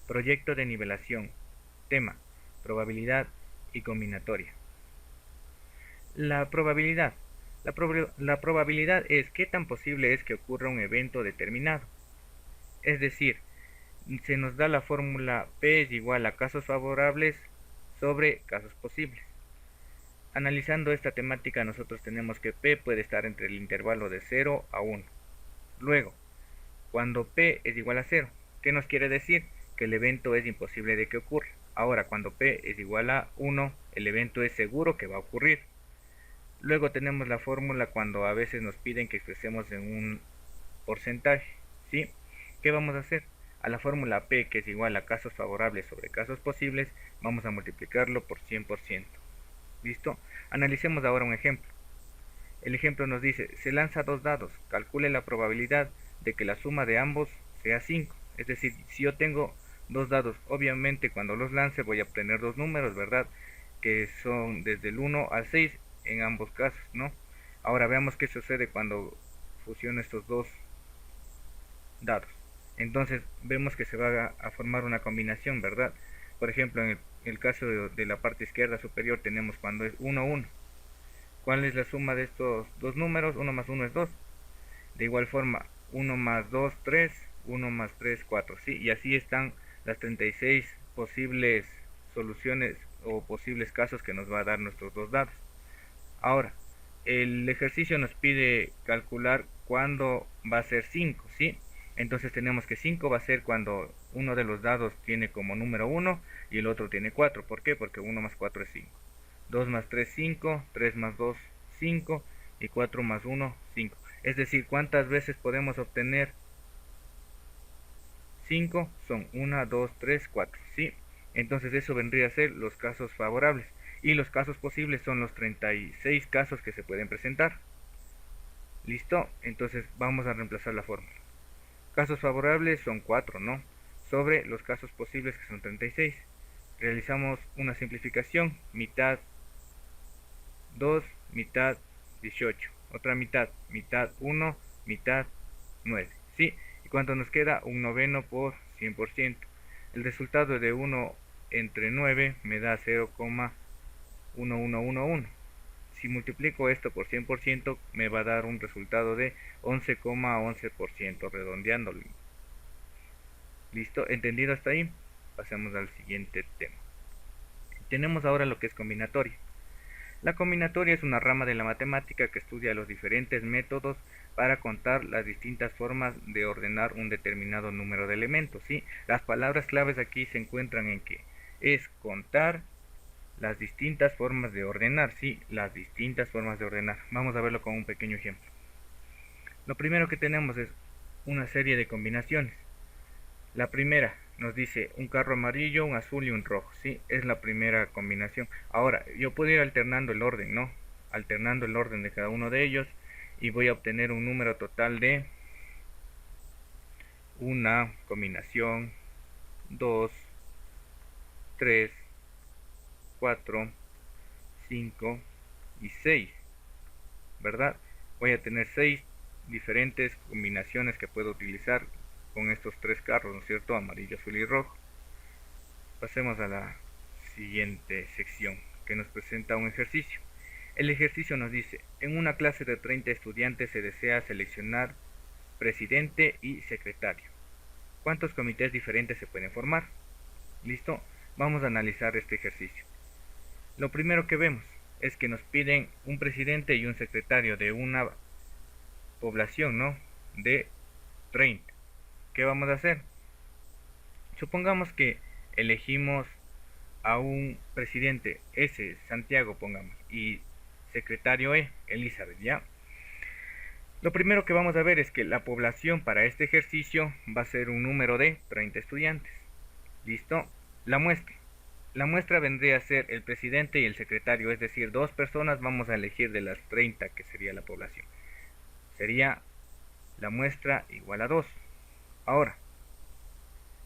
Proyecto de nivelación. Tema: probabilidad y combinatoria. La probabilidad. La probabilidad es qué tan posible es que ocurra un evento determinado. Es decir, se nos da la fórmula P es igual a casos favorables sobre casos posibles. Analizando esta temática, nosotros tenemos que P puede estar entre el intervalo de 0 a 1. Luego, cuando P es igual a 0, ¿qué nos quiere decir? Que el evento es imposible de que ocurra. Ahora, cuando P es igual a 1, el evento es seguro que va a ocurrir. Luego tenemos la fórmula cuando a veces nos piden que expresemos en un porcentaje, ¿sí? ¿Qué vamos a hacer? A la fórmula P, que es igual a casos favorables sobre casos posibles, vamos a multiplicarlo por 100%. ¿Listo? Analicemos ahora un ejemplo. El ejemplo nos dice, se lanza 2 dados, calcule la probabilidad de que la suma de ambos sea 5. Es decir, si yo tengo 2 dados, obviamente cuando los lance voy a obtener 2 números, ¿verdad? Que son desde el 1 al 6 en ambos casos, ¿no? Ahora veamos qué sucede cuando fusiono estos dos dados. Entonces vemos que se va a formar una combinación, ¿verdad? Por ejemplo, en el caso de la parte izquierda superior tenemos cuando es 1, 1. ¿Cuál es la suma de estos dos números? 1 más 1 es 2. De igual forma, 1 más 2, 3, 1 más 3, 4. ¿Sí? Y así están las 36 posibles soluciones o posibles casos que nos va a dar nuestros dos dados. Ahora, el ejercicio nos pide calcular cuándo va a ser 5, ¿sí? Entonces tenemos que 5 va a ser cuando uno de los dados tiene como número 1 y el otro tiene 4. ¿Por qué? Porque 1 más 4 es 5. 2 más 3, 5. 3 más 2, 5. Y 4 más 1, 5. Es decir, ¿cuántas veces podemos obtener 5? Son 1, 2, 3, 4, ¿sí? Entonces eso vendría a ser los casos favorables. Y los casos posibles son los 36 casos que se pueden presentar. ¿Listo? Entonces vamos a reemplazar la fórmula. Casos favorables son 4, ¿no? Sobre los casos posibles que son 36. Realizamos una simplificación. Mitad 2, mitad 18. Otra mitad, mitad 1, mitad 9. ¿Sí? ¿Y cuánto nos queda? Un noveno por 100%. El resultado de 1 entre 9 me da 0,1111. Si multiplico esto por 100% me va a dar un resultado de 11,11%, redondeándolo. ¿Listo? ¿Entendido hasta ahí? Pasemos al siguiente tema. Tenemos ahora lo que es combinatoria. La combinatoria es una rama de la matemática que estudia los diferentes métodos para contar las distintas formas de ordenar un determinado número de elementos, ¿sí? Las palabras claves aquí se encuentran en que es contar las distintas formas de ordenar, sí, las distintas formas de ordenar. Vamos a verlo con un pequeño ejemplo. Lo primero que tenemos es una serie de combinaciones. La primera nos dice un carro amarillo, un azul y un rojo, ¿sí? Es la primera combinación. Ahora, yo puedo ir alternando el orden, ¿no? Alternando el orden de cada uno de ellos y voy a obtener un número total de una combinación, 2, 3, 4, 5 y 6, ¿verdad? Voy a tener 6 diferentes combinaciones que puedo utilizar con estos tres carros, ¿no es cierto? Amarillo, azul y rojo. Pasemos a la siguiente sección que nos presenta un ejercicio. El ejercicio nos dice, en una clase de 30 estudiantes se desea seleccionar presidente y secretario. ¿Cuántos comités diferentes se pueden formar? ¿Listo? Vamos a analizar este ejercicio. Lo primero que vemos es que nos piden un presidente y un secretario de una población, ¿no? De 30. ¿Qué vamos a hacer? Supongamos que elegimos a un presidente S, Santiago, pongamos, y secretario E, Elizabeth, ¿ya? Lo primero que vamos a ver es que la población para este ejercicio va a ser un número de 30 estudiantes. ¿Listo? La muestra. La muestra vendría a ser el presidente y el secretario, es decir, dos personas vamos a elegir de las 30 que sería la población. Sería la muestra igual a 2. Ahora,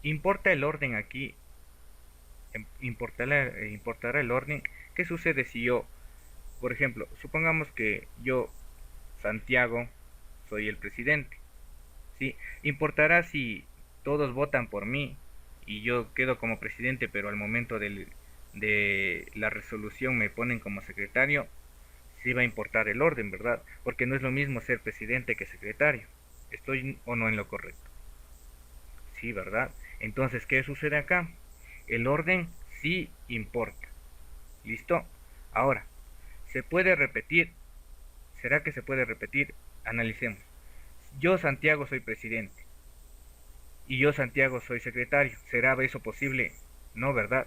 importa el orden aquí, importará el orden. ¿Qué sucede si yo, por ejemplo, supongamos que yo, Santiago, soy el presidente? ¿Sí? Importará si todos votan por mí y yo quedo como presidente, pero al momento de la resolución me ponen como secretario, sí va a importar el orden, ¿verdad? Porque no es lo mismo ser presidente que secretario. ¿Estoy o no en lo correcto? Sí, ¿verdad? Entonces, ¿qué sucede acá? El orden sí importa. ¿Listo? Ahora, ¿se puede repetir? ¿Será que se puede repetir? Analicemos. Yo, Santiago, soy presidente y yo, Santiago, soy secretario. ¿Será eso posible? No, ¿verdad?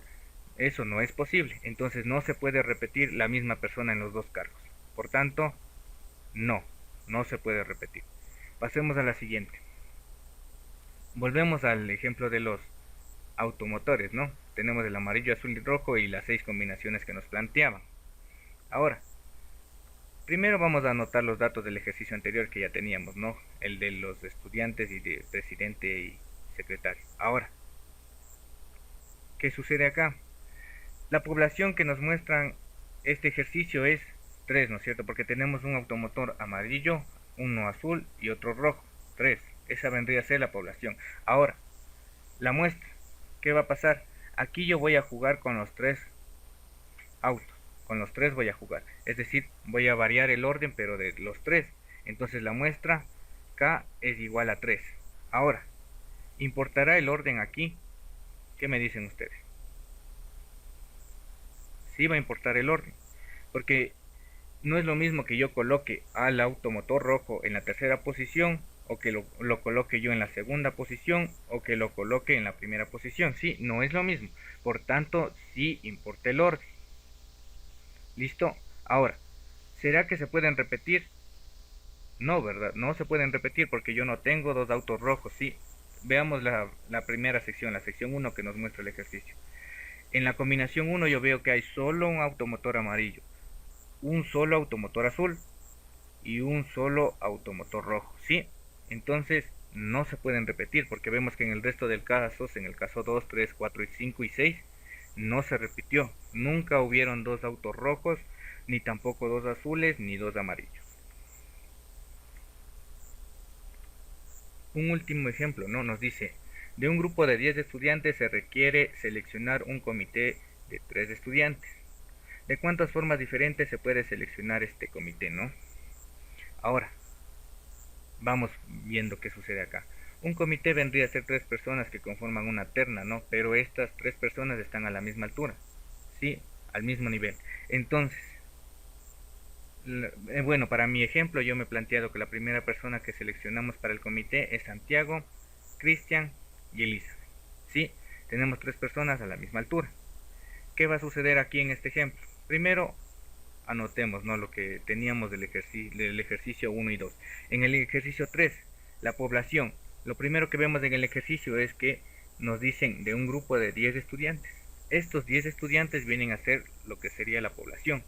Eso no es posible. Entonces no se puede repetir la misma persona en los dos cargos. Por tanto, no, no se puede repetir. Pasemos a la siguiente. Volvemos al ejemplo de los automotores, ¿no? Tenemos el amarillo, azul y rojo y las 6 combinaciones que nos planteaban. Ahora, primero vamos a anotar los datos del ejercicio anterior que ya teníamos, ¿no? El de los estudiantes y de presidente y secretario. Ahora, ¿qué sucede acá? La población que nos muestran este ejercicio es 3, ¿no es cierto? Porque tenemos un automotor amarillo, uno azul y otro rojo. 3. Esa vendría a ser la población. Ahora, la muestra. ¿Qué va a pasar? Aquí yo voy a jugar con los 3 autos. Con los 3 voy a jugar. Es decir, voy a variar el orden, pero de los 3. Entonces la muestra K es igual a 3. Ahora, ¿importará el orden aquí? ¿Qué me dicen ustedes? Sí va a importar el orden. Porque no es lo mismo que yo coloque al automotor rojo en la tercera posición o que lo coloque yo en la segunda posición o que lo coloque en la primera posición. Sí, no es lo mismo. Por tanto, sí importa el orden. ¿Listo? Ahora, ¿será que se pueden repetir? No, ¿verdad? No se pueden repetir porque yo no tengo dos autos rojos. Sí, veamos la primera sección, la sección 1 que nos muestra el ejercicio. En la combinación 1 yo veo que hay solo un automotor amarillo, un solo automotor azul y un solo automotor rojo, ¿sí? Entonces no se pueden repetir porque vemos que en el resto del casos, en el caso 2, 3, 4, 5 y 6, no se repitió. Nunca hubieron dos autos rojos, ni tampoco dos azules, ni dos amarillos. Un último ejemplo, ¿no? Nos dice, de un grupo de 10 estudiantes se requiere seleccionar un comité de 3 estudiantes. ¿De cuántas formas diferentes se puede seleccionar este comité, no? Ahora, vamos viendo qué sucede acá. Un comité vendría a ser 3 personas que conforman una terna, ¿no? Pero estas 3 personas están a la misma altura, ¿sí? Al mismo nivel. Entonces, bueno, para mi ejemplo yo me he planteado que la primera persona que seleccionamos para el comité es Santiago, Cristian y Elisa. ¿Sí? Tenemos 3 personas a la misma altura. ¿Qué va a suceder aquí en este ejemplo? Primero, anotemos, ¿no?, lo que teníamos del ejercicio 1 y 2. En el ejercicio 3, la población. Lo primero que vemos en el ejercicio es que nos dicen de un grupo de 10 estudiantes. Estos 10 estudiantes vienen a ser lo que sería la población.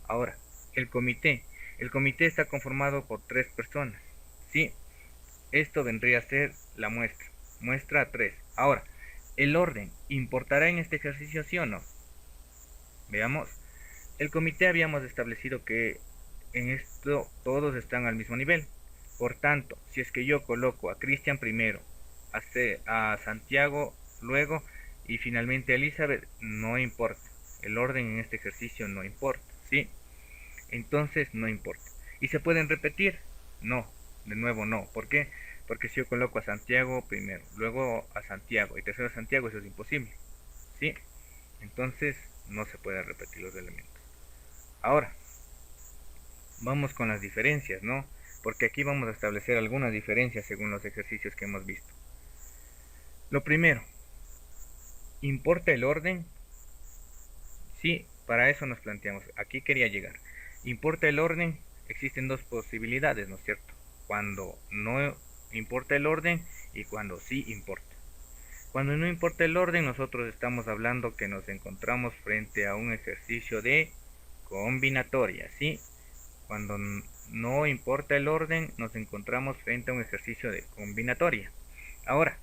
Ahora, el comité. El comité está conformado por 3 personas. ¿Sí? Esto vendría a ser la muestra. Muestra 3. Ahora, el orden. ¿Importará en este ejercicio, sí o no? Veamos. El comité habíamos establecido que en esto todos están al mismo nivel. Por tanto, si es que yo coloco a Cristian primero, a Santiago luego y finalmente a Elizabeth, no importa. El orden en este ejercicio no importa, ¿sí? Entonces no importa. ¿Y se pueden repetir? No, de nuevo no. ¿Por qué? Porque si yo coloco a Santiago primero, luego a Santiago y tercero a Santiago, eso es imposible, ¿sí? Entonces no se pueden repetir los elementos. Ahora, vamos con las diferencias, ¿no? Porque aquí vamos a establecer algunas diferencias según los ejercicios que hemos visto. Lo primero, ¿importa el orden? Sí, para eso nos planteamos. Aquí quería llegar. ¿Importa el orden? Existen dos posibilidades, ¿no es cierto? Cuando no importa el orden y cuando sí importa. Cuando no importa el orden, nosotros estamos hablando que nos encontramos frente a un ejercicio de combinatoria, ¿sí? Cuando no importa el orden, nos encontramos frente a un ejercicio de combinatoria. Ahora,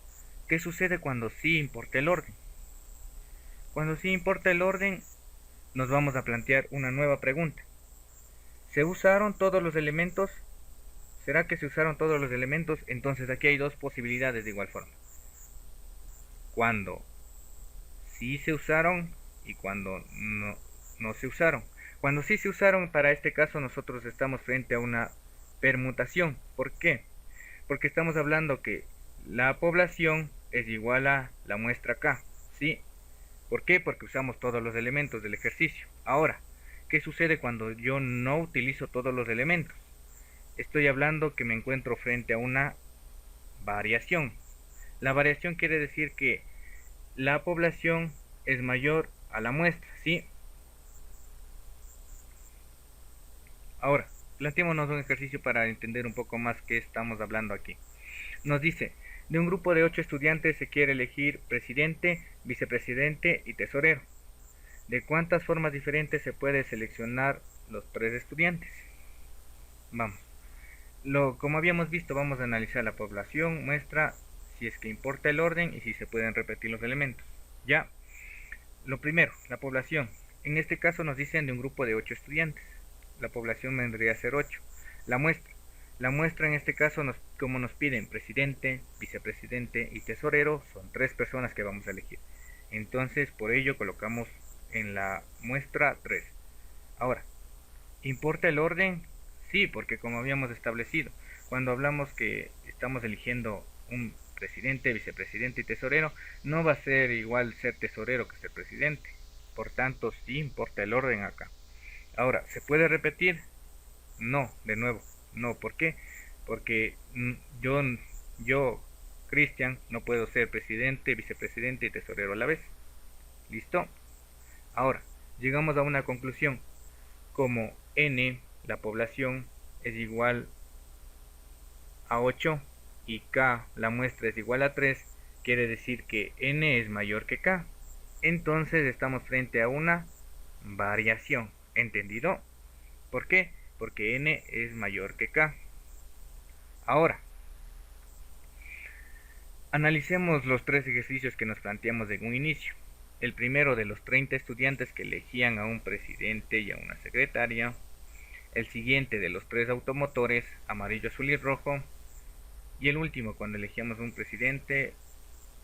¿qué sucede cuando sí importa el orden? Cuando sí importa el orden, nos vamos a plantear una nueva pregunta. ¿Se usaron todos los elementos? ¿Será que se usaron todos los elementos? Entonces aquí hay dos posibilidades de igual forma. Cuando sí se usaron y cuando no se usaron. Cuando sí se usaron, para este caso nosotros estamos frente a una permutación. ¿Por qué? Porque estamos hablando que la población es igual a la muestra K, ¿sí? ¿Por qué? Porque usamos todos los elementos del ejercicio. Ahora, ¿qué sucede cuando yo no utilizo todos los elementos? Estoy hablando que me encuentro frente a una variación. La variación quiere decir que la población es mayor a la muestra, ¿sí? Ahora, planteémonos un ejercicio para entender un poco más qué estamos hablando aquí. Nos dice, de un grupo de 8 estudiantes se quiere elegir presidente, vicepresidente y tesorero. ¿De cuántas formas diferentes se puede seleccionar los 3 estudiantes? Vamos. Como habíamos visto, vamos a analizar la población, muestra si es que importa el orden y si se pueden repetir los elementos. Ya. Lo primero, la población. En este caso nos dicen de un grupo de 8 estudiantes. La población vendría a ser 8. La muestra. La muestra en este caso, como nos piden presidente, vicepresidente y tesorero, son 3 personas que vamos a elegir. Entonces, por ello colocamos en la muestra 3. Ahora, ¿importa el orden? Sí, porque como habíamos establecido, cuando hablamos que estamos eligiendo un presidente, vicepresidente y tesorero, no va a ser igual ser tesorero que ser presidente. Por tanto, sí importa el orden acá. Ahora, ¿se puede repetir? No, de nuevo, no. ¿Por qué? Porque yo, Cristian, no puedo ser presidente, vicepresidente y tesorero a la vez. ¿Listo? Ahora, llegamos a una conclusión. Como n, la población, es igual a 8 y k, la muestra, es igual a 3, quiere decir que n es mayor que k. Entonces estamos frente a una variación. ¿Entendido? ¿Por qué? Porque n es mayor que k. Ahora, analicemos los 3 ejercicios que nos planteamos en un inicio. El primero de los 30 estudiantes que elegían a un presidente y a una secretaria. El siguiente de los 3 automotores, amarillo, azul y rojo. Y el último cuando elegíamos un presidente,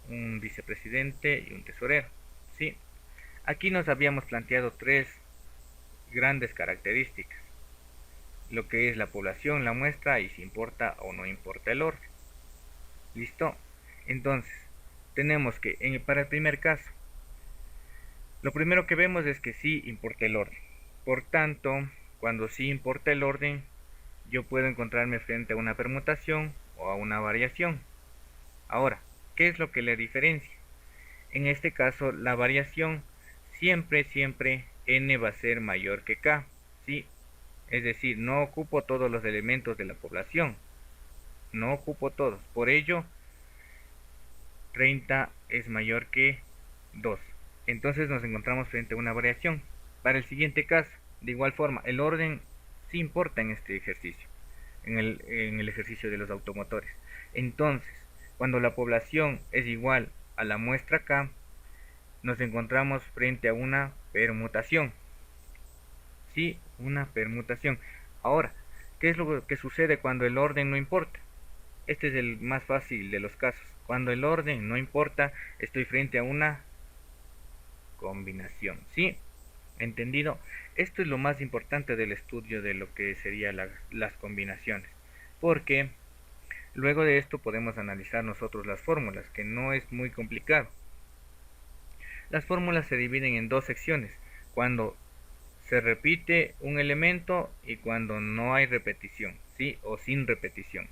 un vicepresidente y un tesorero. ¿Sí? Aquí nos habíamos planteado 3 grandes características. Lo que es la población, la muestra y si importa o no importa el orden. ¿Listo? Entonces, tenemos que, para el primer caso, lo primero que vemos es que sí importa el orden. Por tanto, cuando sí importa el orden, yo puedo encontrarme frente a una permutación o a una variación. Ahora, ¿qué es lo que le diferencia? En este caso, la variación siempre n va a ser mayor que k, ¿sí? Es decir, no ocupo todos los elementos de la población, no ocupo todos, por ello 30 es mayor que 2. Entonces nos encontramos frente a una variación. Para el siguiente caso, de igual forma, el orden sí importa en este ejercicio, en el ejercicio de los automotores. Entonces, cuando la población es igual a la muestra K, nos encontramos frente a una permutación. Sí, una permutación. Ahora, ¿qué es lo que sucede cuando el orden no importa? Este es el más fácil de los casos. Cuando el orden no importa, estoy frente a una combinación. ¿Sí? ¿Entendido? Esto es lo más importante del estudio de lo que serían las combinaciones. Porque luego de esto podemos analizar nosotros las fórmulas, que no es muy complicado. Las fórmulas se dividen en 2 secciones. Cuando se repite un elemento y cuando no hay repetición, ¿sí? O sin repetición.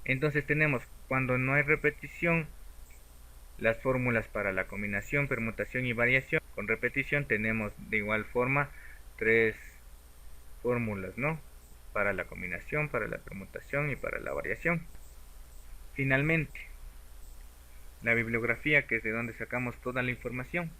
Entonces tenemos, cuando no hay repetición, las fórmulas para la combinación, permutación y variación. Con repetición tenemos de igual forma 3 fórmulas, ¿no? Para la combinación, para la permutación y para la variación. Finalmente, la bibliografía, que es de donde sacamos toda la información.